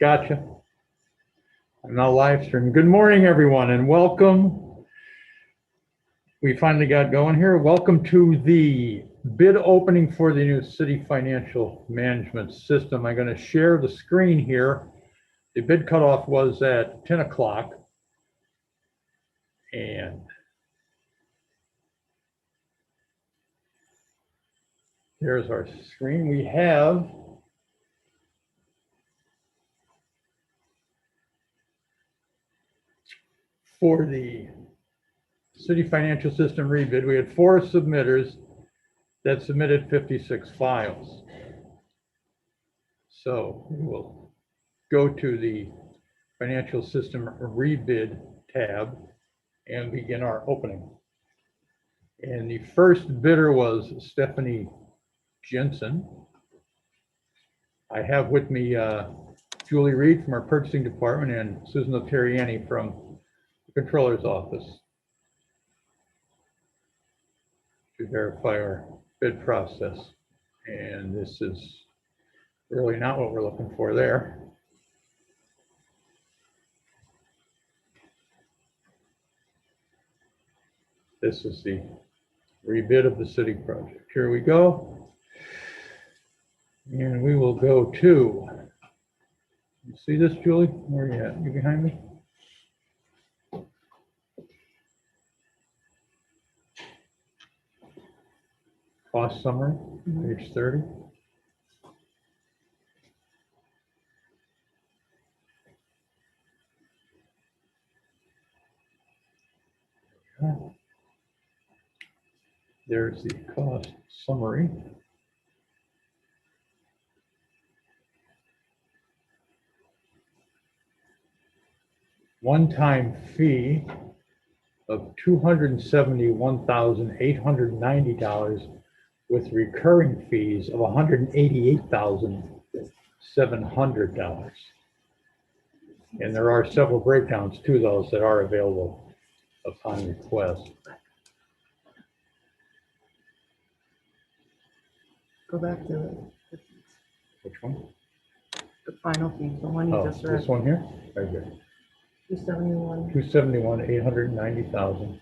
Gotcha. I'm now live streaming. Good morning, everyone, and welcome. We finally got going here. Welcome to the bid opening for the new city financial management system. I'm going to share the screen here. The bid cutoff was at 10 o'clock. And there's our screen. We have for the city financial system rebid, we had 4 submitters that submitted 56 files. So we will go to the financial system rebid tab and begin our opening. And the first bidder was Stephanie Jensen. I have with me Julie Reed from our purchasing department and Susan Terriani from the controller's office to verify our bid process. And this is really not what we're looking for there. This is the rebid of the city project. Here we go. And we will go to, you see this, Julie? Where are you at? You behind me? Cost summary, page 30. There's the cost summary. One-time fee of $271,890 with recurring fees of $188,700. And there are several breakdowns to those that are available upon request. Go back to it. Which one? The final fee, the one you just read. This one here? Right here. 271. 271,890,000.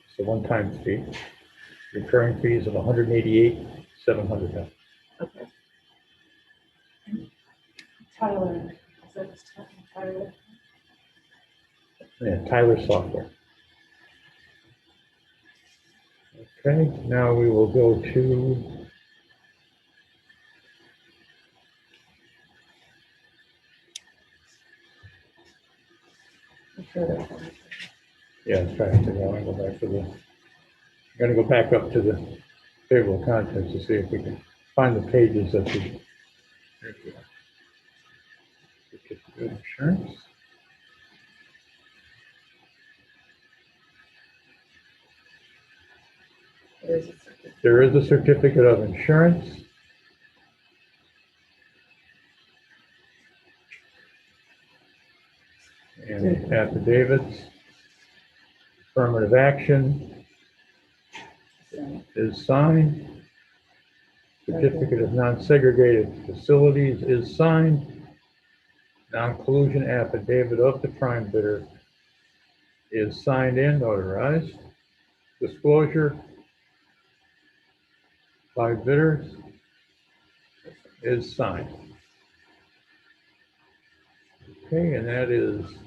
It's a one-time fee. Recurring fees of $188,700. Okay. Tyler, is that Tyler? Yeah, Tyler Software. Okay, now we will go to yeah, try to go and go back to the. I'm going to go back up to the table of contents to see if we can find the pages that the. There we go. Certificate of insurance. There is a certificate of insurance. And the affidavits. Affirmative action is signed. Certificate of non-segregated facilities is signed. Non-collusion affidavit of the prime bidder is signed and notarized. Disclosure by bidders is signed. Okay, and that is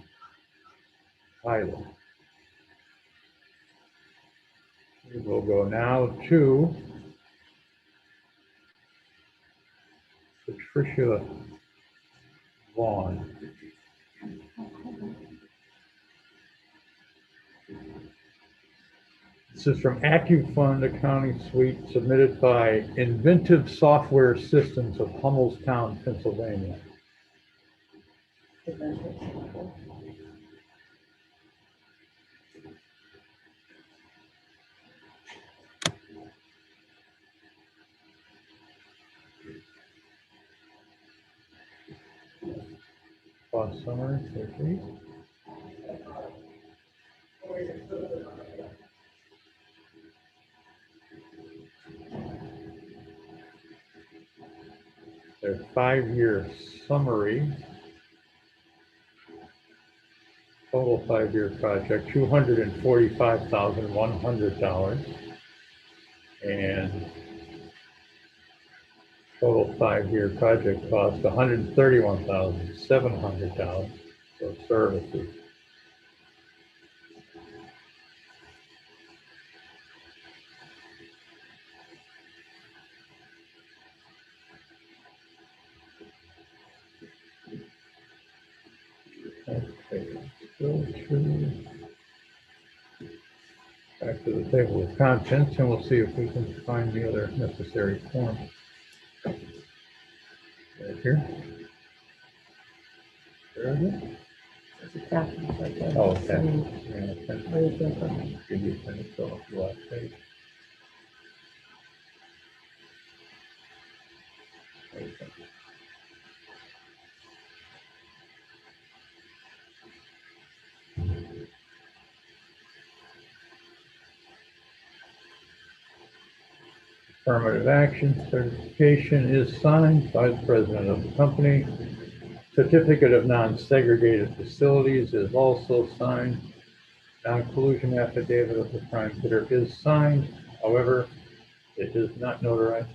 Tyler. We will go now to Patricia Vaughn. This is from AccuFund Accounting Suite, submitted by Inventive Software Systems of Hummelstown, Pennsylvania. Cost summary, okay. Their 5-year summary Total 5-year project, $245,100. And total 5-year project cost, $131,700 for services. Okay, go back to the table of contents, and we'll see if we can find the other necessary form. Right here. There it is. There's a attachment right there. Oh, okay. I mean, Yeah, okay. where you can put it. Give you a minute to fill up the last page. Okay. Affirmative action certification is signed by the president of the company. Certificate of non-segregated facilities is also signed. Non-collusion affidavit of the prime bidder is signed. However, it is not notarized.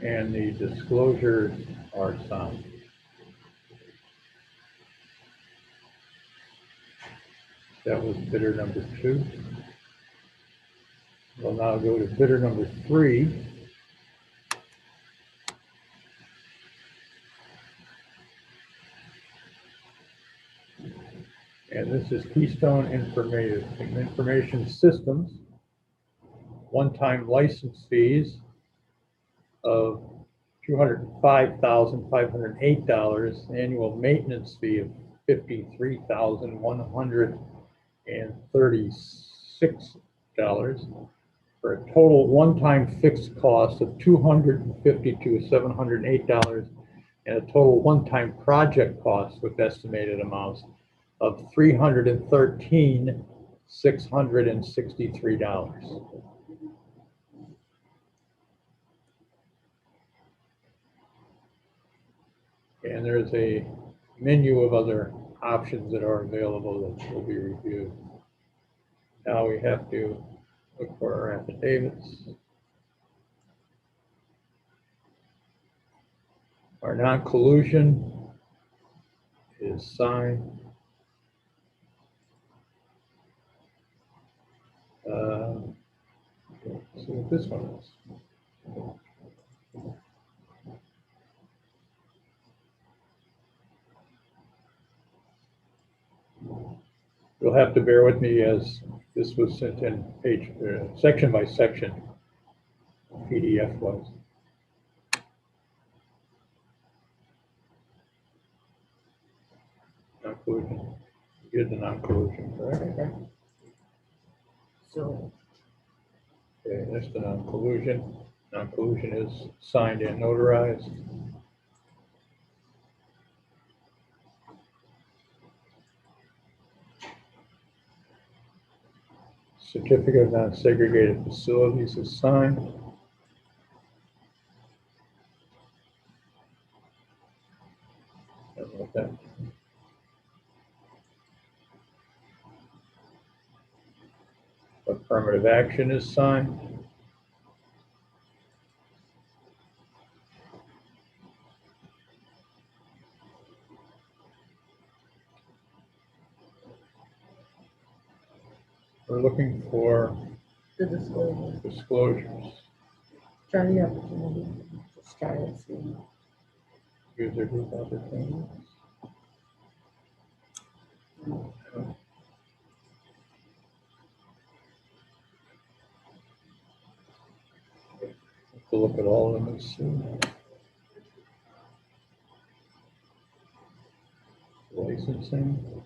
And the disclosures are signed. That was bidder number 2. We'll now go to bidder number 3. And this is Keystone Information Systems. One-time license fees of $205,508, annual maintenance fee of $53,136, for a total one-time fixed cost of $252,708, and a total one-time project cost with estimated amounts of $313,663. And there's a menu of other options that are available that will be reviewed. Now we have to look for our affidavits. Our non-collusion is signed. Let's see what this one is. You'll have to bear with me as this was sent in page, section by section, PDF was. Non-collusion. Here's the non-collusion, correct? Right there. So, Okay, that's the non-collusion. Non-collusion is signed and notarized. Certificate of non-segregated facilities is signed. Like that. Affirmative action is signed. We're looking for the disclosure. disclosures. Try the opportunity. Just try it, see. User group opportunities. To look at all of them and see. Licensing.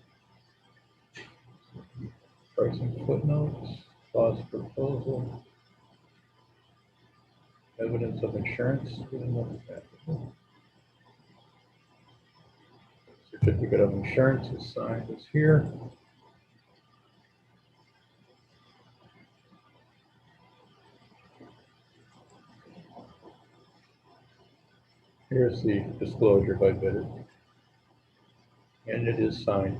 Pricing footnotes. Cost proposal. Evidence of insurance. Certificate of insurance is signed is here. Here's the disclosure by bidder. And it is signed.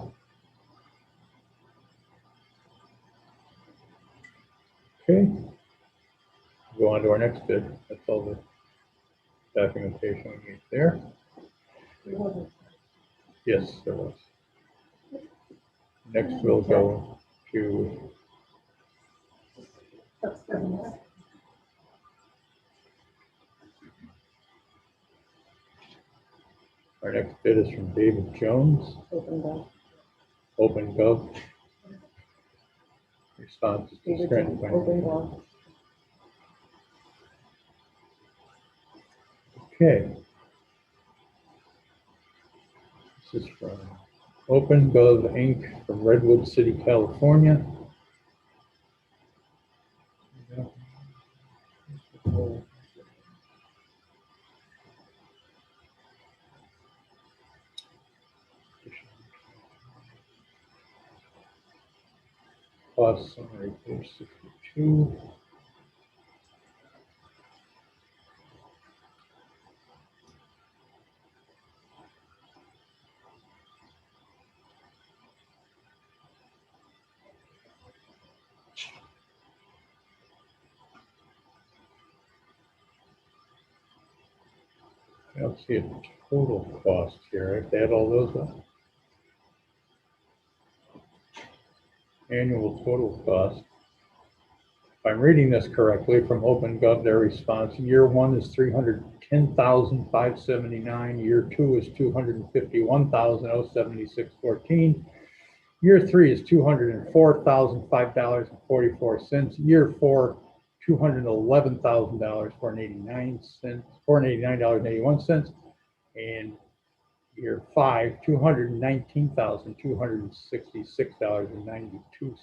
Okay. Go on to our next bid. That's all the documentation we need there. It wasn't. Yes, there was. Next, we'll go to, That's good enough. our next bid is from David Jones, Open the OpenGov. Response is David constrained Jones, by. open the Okay. This is from OpenGov Inc. from Redwood City, California. Cost summary, page 62. I don't see a total cost here. I have to add all those up. Annual total cost. If I'm reading this correctly from OpenGov, their response, year one is $310,579. Year two is $251,076.14. Year three is $204,005.44. Year four, $211,000.89. And year five, $219,266.92.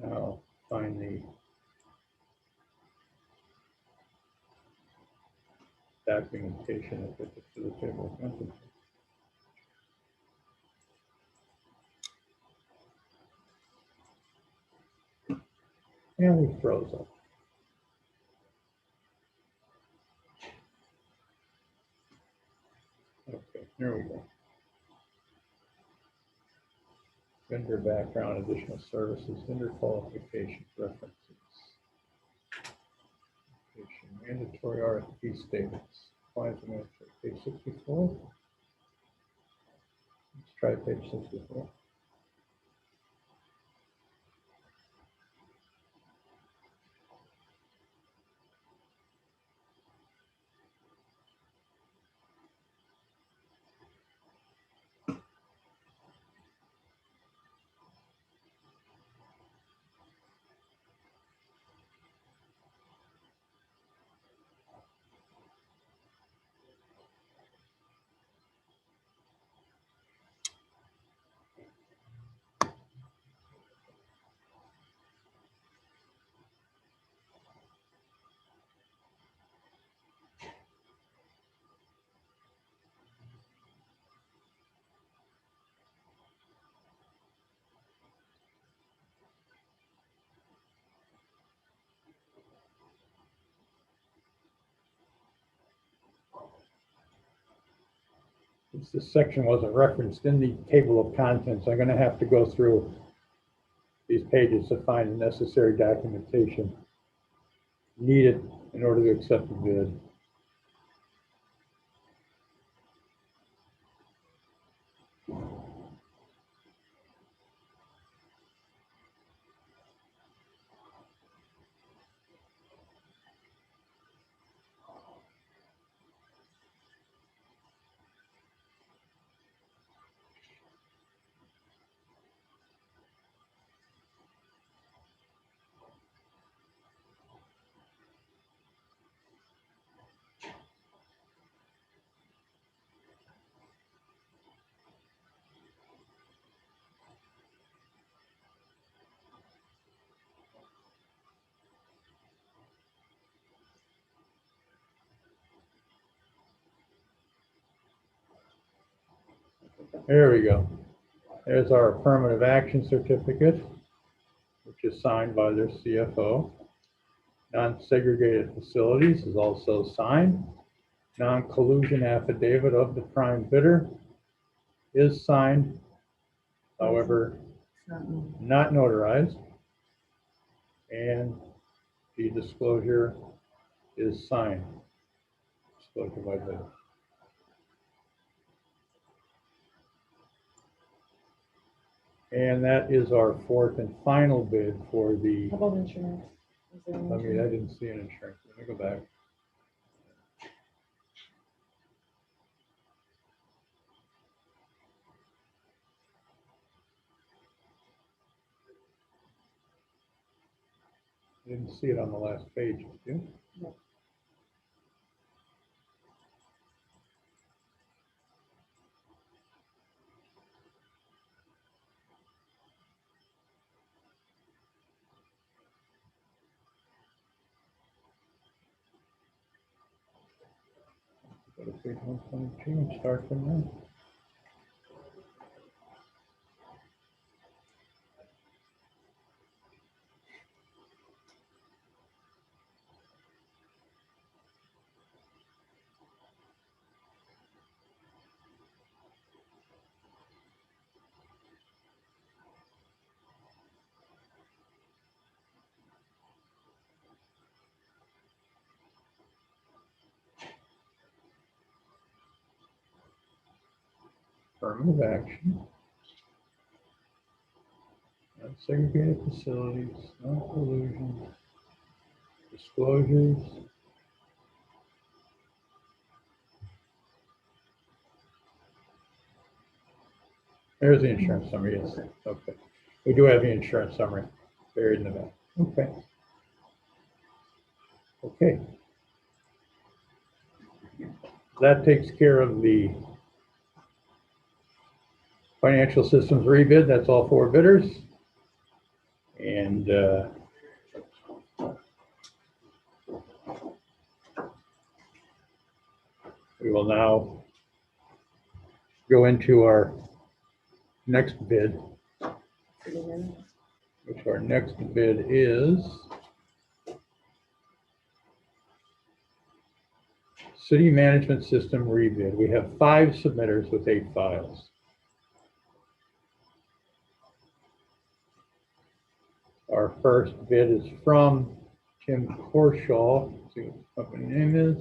I'll find the documentation of it to the table of contents. And we froze up. Okay, there we go. Vendor background, additional services, vendor qualifications, references. Mandatory RFP statements. Compliance administrator, page 64. Let's try page 64. Since this section wasn't referenced in the table of contents, I'm going to have to go through these pages to find the necessary documentation needed in order to accept the bid. There we go. There's our affirmative action certificate. which is signed by their CFO. Non-segregated facilities is also signed. Non-collusion affidavit of the prime bidder is signed, however, It's not me. not notarized. And the disclosure is signed. Disclosure by bidder. And that is our fourth and final bid for the, How about insurance? Is there I any mean, I insurance? didn't see an insurance. Let me go back. I didn't see it on the last page, did you? No. Go to page 122 and start from there. Affirmative action. Non-segregated facilities, non-collusion, disclosures. There's the insurance summary, yes. Okay. We do have the insurance summary buried in the back. Okay. Okay. That takes care of the financial systems rebid. That's all four bidders. And we will now go into our next bid, which our next bid is City Management System rebid. We have 5 submitters with 8 files. Our first bid is from Tim Corshaw. Let's see what the company name is.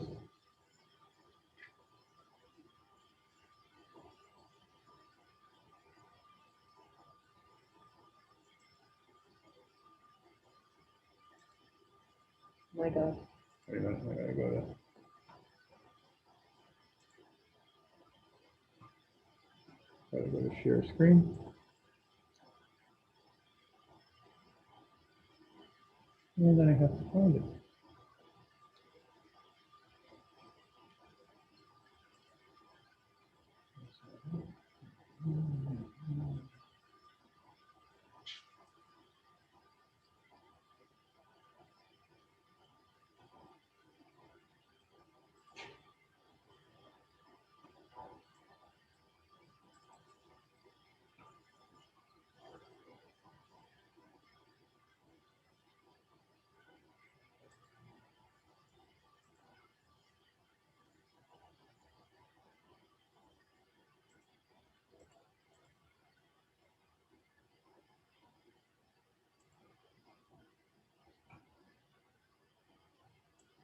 My God. Wait a minute, I gotta go to share screen. And then I have to find it.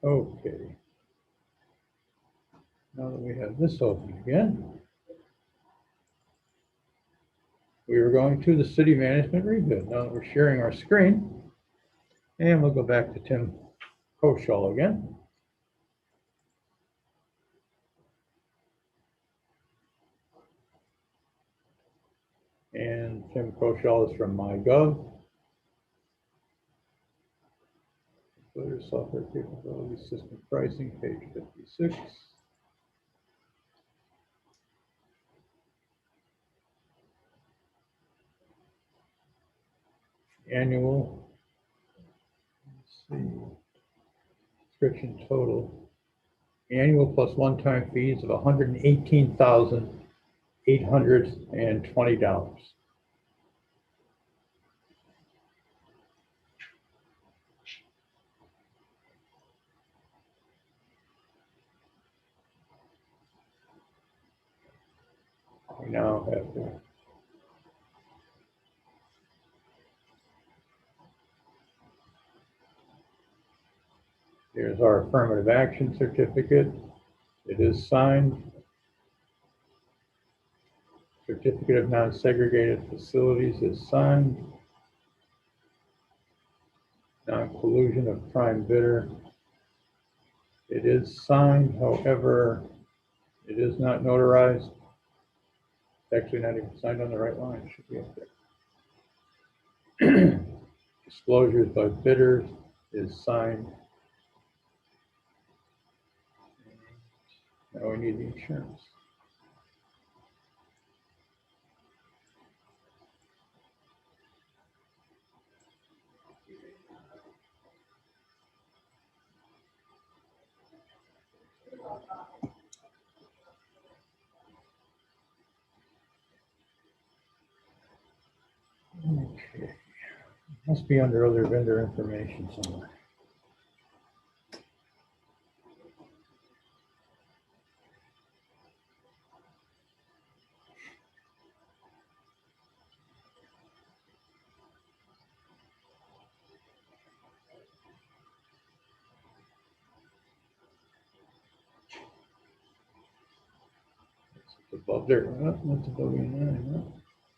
Okay. Now that we have this open again, we are going to the city management rebid. Now that we're sharing our screen, and we'll go back to Tim Coshall again. And Tim Coshall is from MyGov. Employer software capability, system pricing, page 56. Annual, let's see, subscription total. Annual plus one-time fees of $118,820. We now have to. Here's our affirmative action certificate. It is signed. Certificate of non-segregated facilities is signed. Non-collusion of prime bidder. It is signed, however, it is not notarized. It's actually not even signed on the right line, it should be up there. Disclosures by bidders is signed. Now we need the insurance. Okay, must be under other vendor information somewhere. It's above there, that's above E9, no.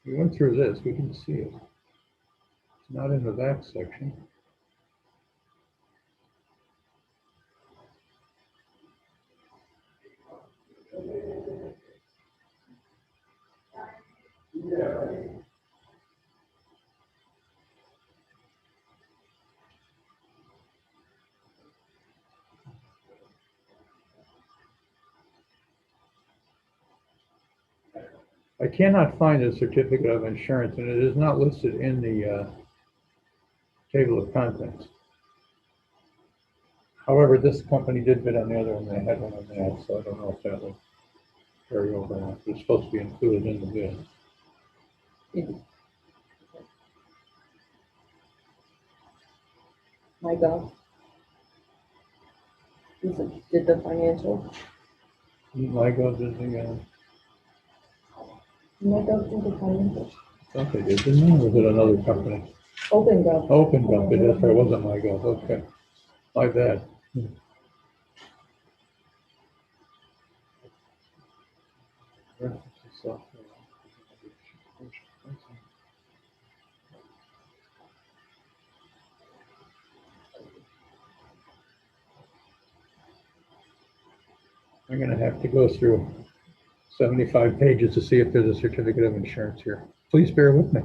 We went through this, we can see it. It's not in the back section. I cannot find a certificate of insurance, and it is not listed in the table of contents. However, this company did bid on the other one, they had one on that, so I don't know if that will carry over or not. It's supposed to be included in the bid. My God. Did the financial, LIGO did the, my God, did the financial, I thought they did, didn't they? Or was it another company? open gov. Open company, that's right, it wasn't LIGO, okay. My bad. I'm gonna have to go through 75 pages to see if there's a certificate of insurance here. Please bear with me.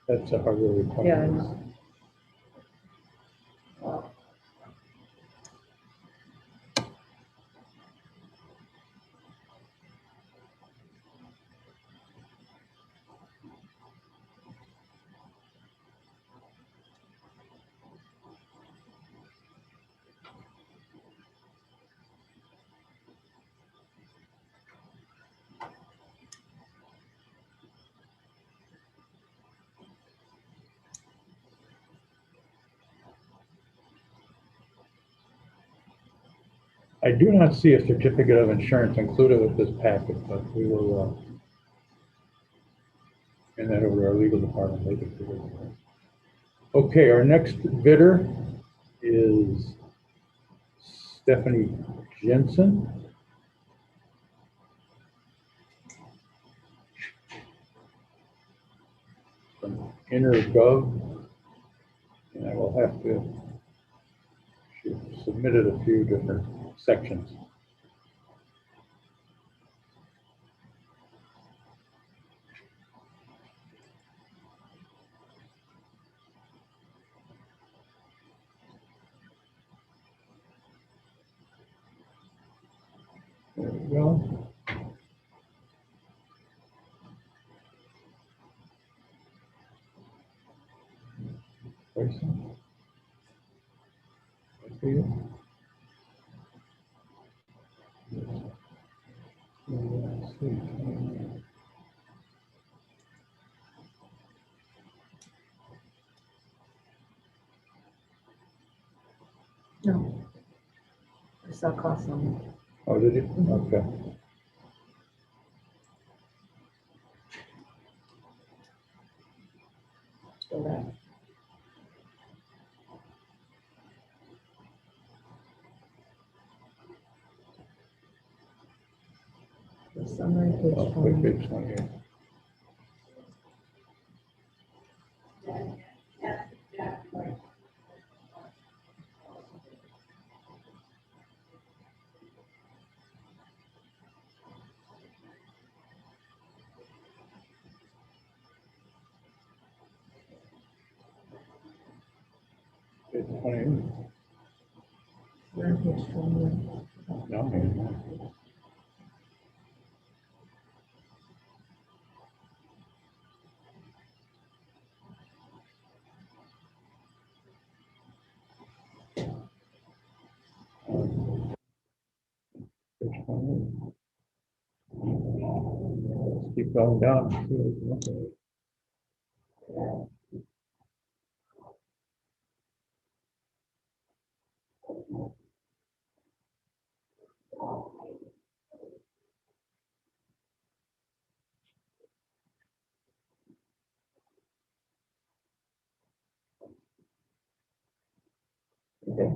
That's a hardware requirement. Yeah, I know. I do not see a certificate of insurance included with this packet, but we will, hand that over to our legal department. They can figure it out. Okay, our next bidder is Stephanie Jensen. From InterGov, and I will have to, she submitted a few different sections. There we go. Pricing. I see it. Let's see. No. I saw cost on it. Oh, did it? Okay. So that. The summary Oh, page wait, 20. page 28. Page 28. We're on page 21. No, maybe not. Page 28. Let's keep going down. and see what we can look at. Okay.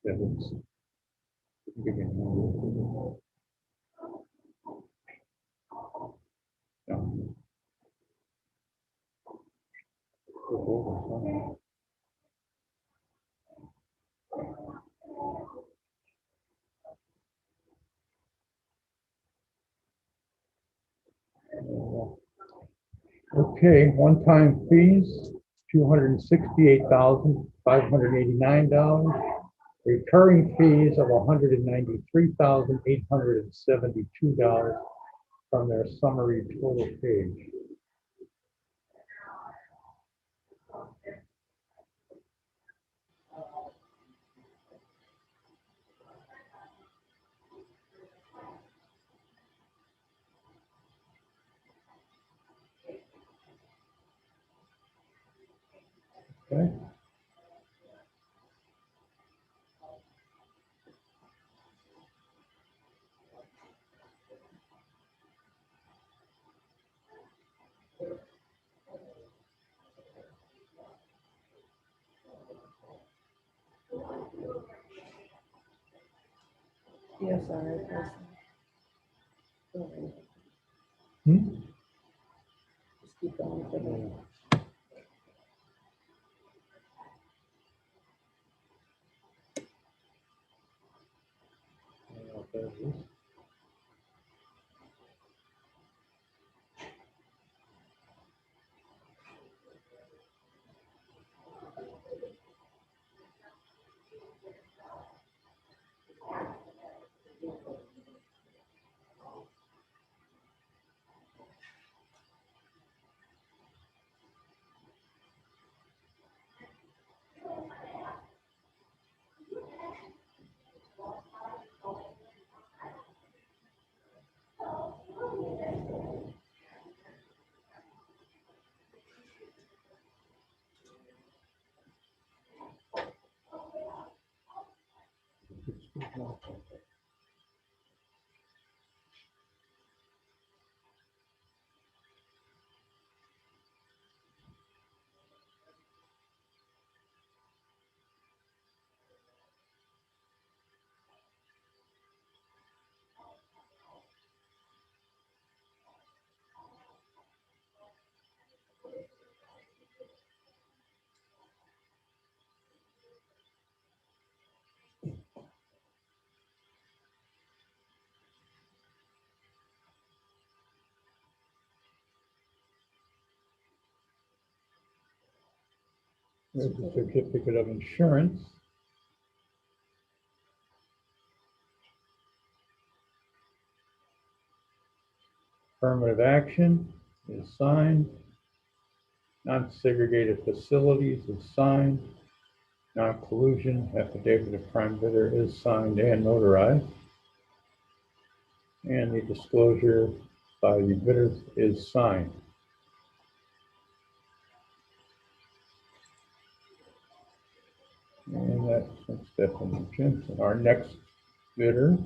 Yeah, let's begin. No. Okay, one-time fees, $268,589. Recurring fees of $193,872 from their summary total page. Okay. Yes, all right. That's. Hmm? Just keep going for the. There's a certificate of insurance. Affirmative action is signed. Non-segregated facilities is signed. Non-collusion affidavit of prime bidder is signed and notarized. And the disclosure by the bidder is signed. And that's Stephanie Jensen. Our next bidder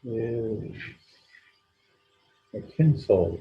is McKinsey.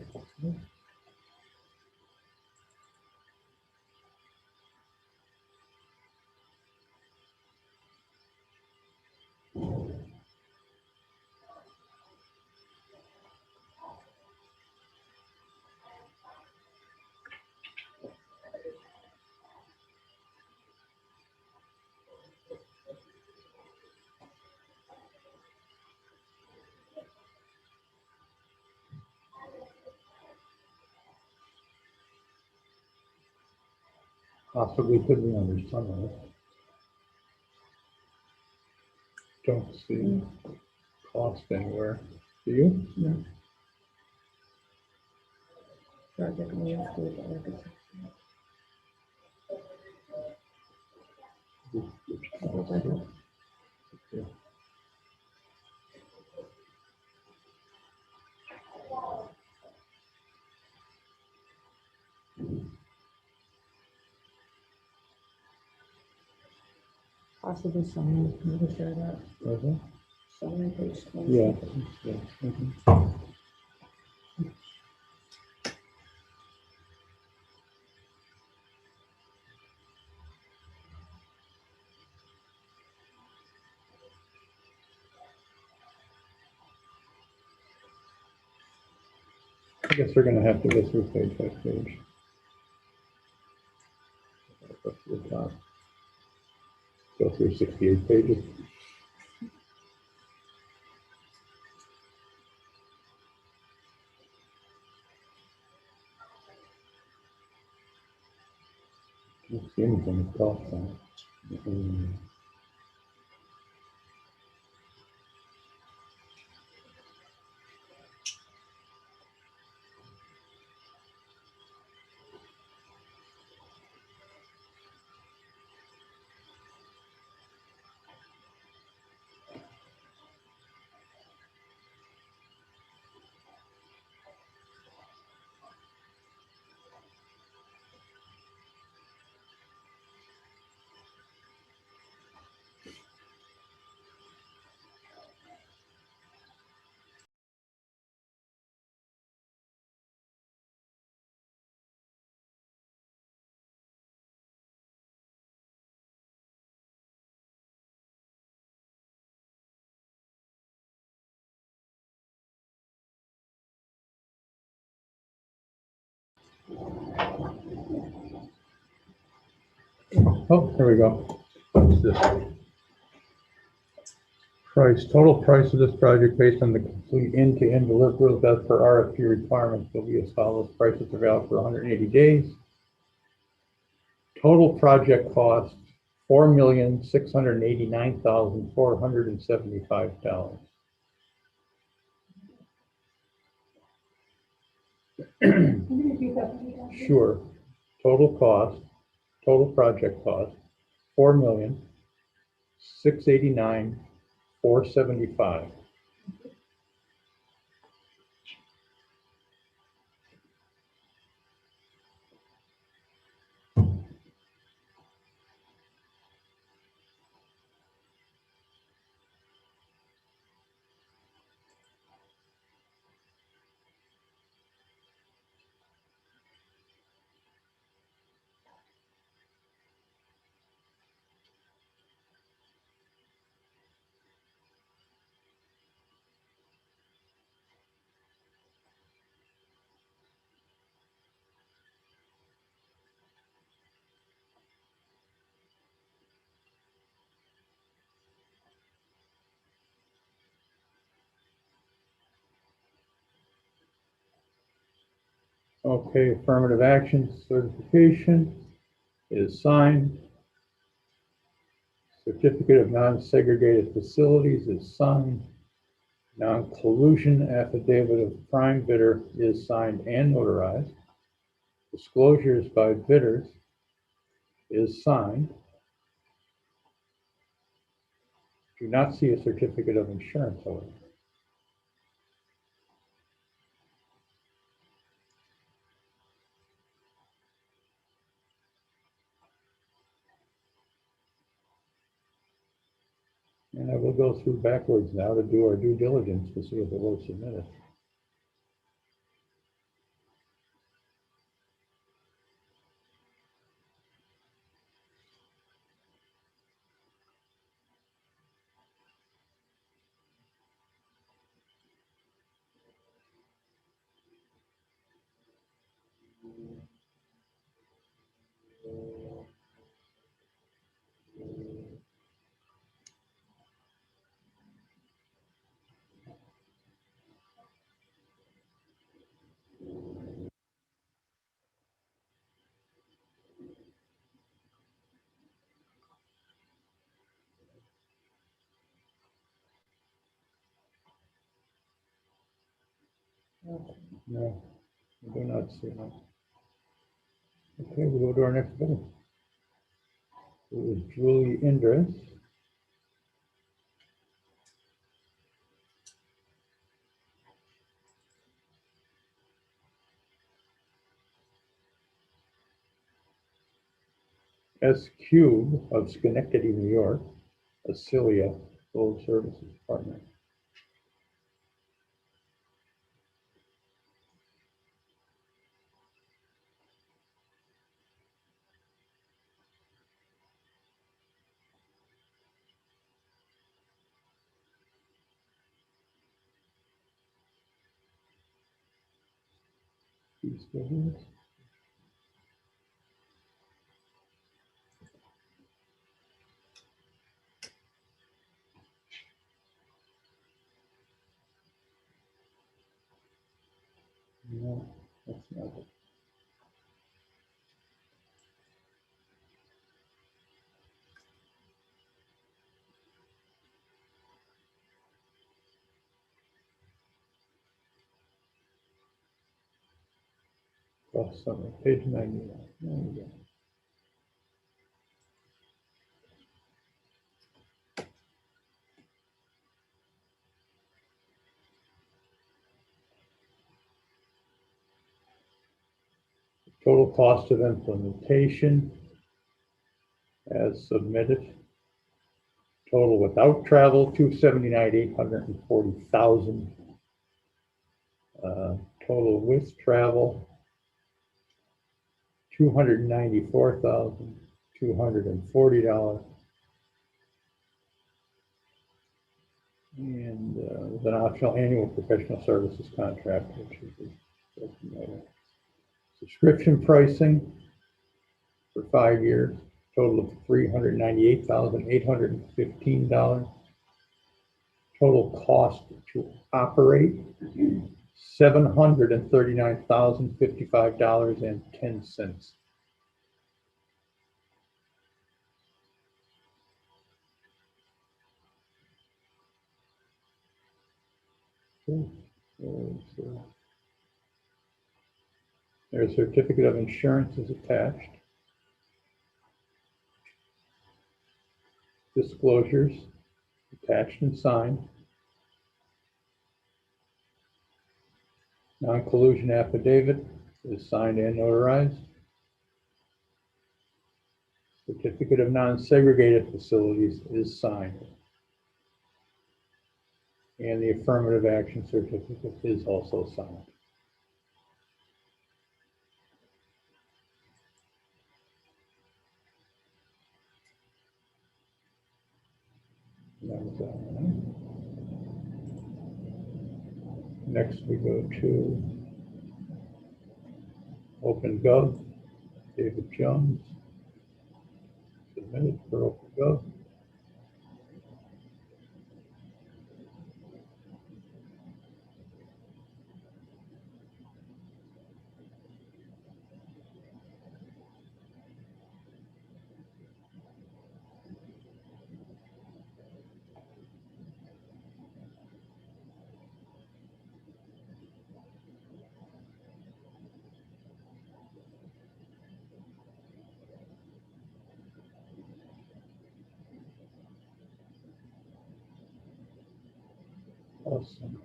Possibly could be under summary. Don't see cost anywhere. Do you? No. Project landscape architecture. Possibly summary, maybe share that, Okay. summary page 20. Yeah. Mhm. I guess we're gonna have to go through page by page. Up to the top. Go through 68 pages. Don't see anything to talk about. Oh, here we go. What's this? Price, total price of this project based on the complete end-to-end deliverables as per RFP requirements will be as follows. Prices are valid for 180 days. Total project cost, $4,689,475. Can you repeat that? Sure. Total cost, total project cost, 4,689,475. Okay, affirmative action certification is signed. Certificate of non-segregated facilities is signed. Non-collusion affidavit of prime bidder is signed and notarized. Disclosures by bidders is signed. Do not see a certificate of insurance, however. And I will go through backwards now to do our due diligence to see if it was submitted. No, I do not see it. Okay, we'll go to our next bidder. It was Julie Indris. S Cube of Schenectady, New York, Acilia Gold Services Partner. These bidders. No, that's not it. Oh, sorry, page 91. There we go. Total cost of implementation as submitted. Total without travel, $279,840,000. Total with travel, $294,240. And with an optional annual professional services contract, which is subscription pricing for 5 years, total of $398,815. Total cost to operate, $739,055.10. Their certificate of insurance is attached. Disclosures attached and signed. Non-collusion affidavit is signed and notarized. Certificate of non-segregated facilities is signed. And the affirmative action certificate is also signed. That was that one. Next, we go to OpenGov, David Jones, submitted for OpenGov. Awesome.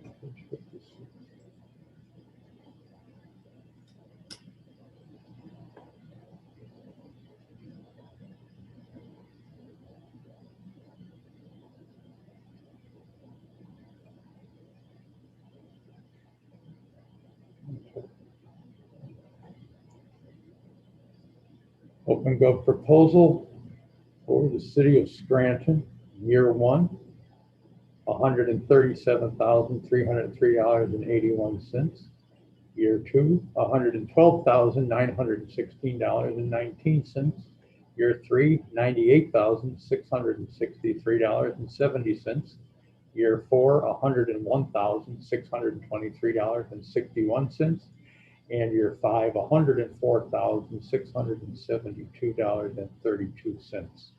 Open Gov proposal for the city of Scranton, year one, $137,303.81. Year two, $112,916.19. Year three, $98,663.70. Year four, $101,623.61. And year five, $104,672.32.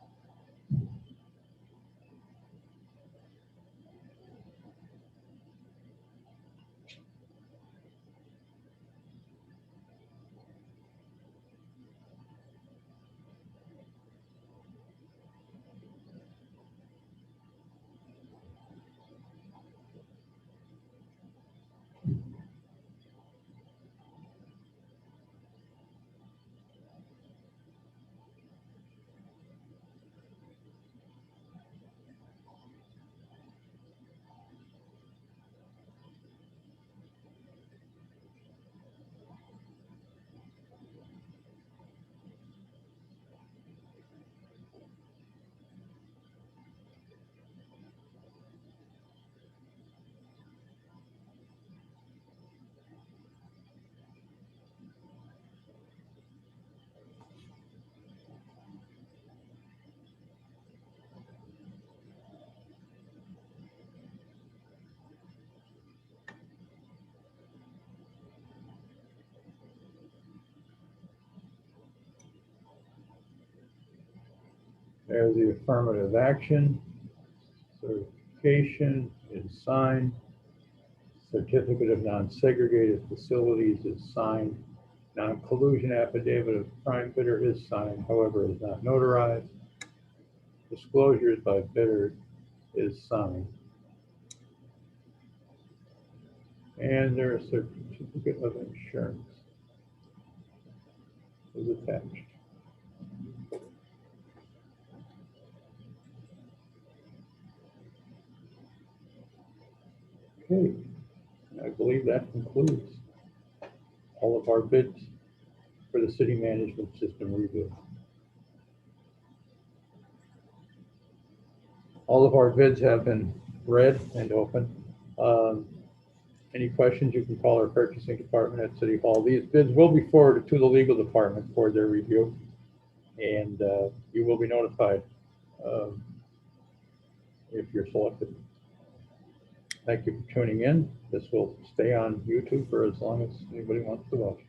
There's the affirmative action. Certification is signed. Certificate of non-segregated facilities is signed. Non-collusion affidavit of prime bidder is signed, however, is not notarized. Disclosures by bidder is signed. And their certificate of insurance is attached. Okay, I believe that concludes all of our bids for the city management system review. All of our bids have been read and open. Any questions, you can call our purchasing department at City Hall. These bids will be forwarded to the legal department for their review, and you will be notified if you're selected. Thank you for tuning in. This will stay on YouTube for as long as anybody wants to watch.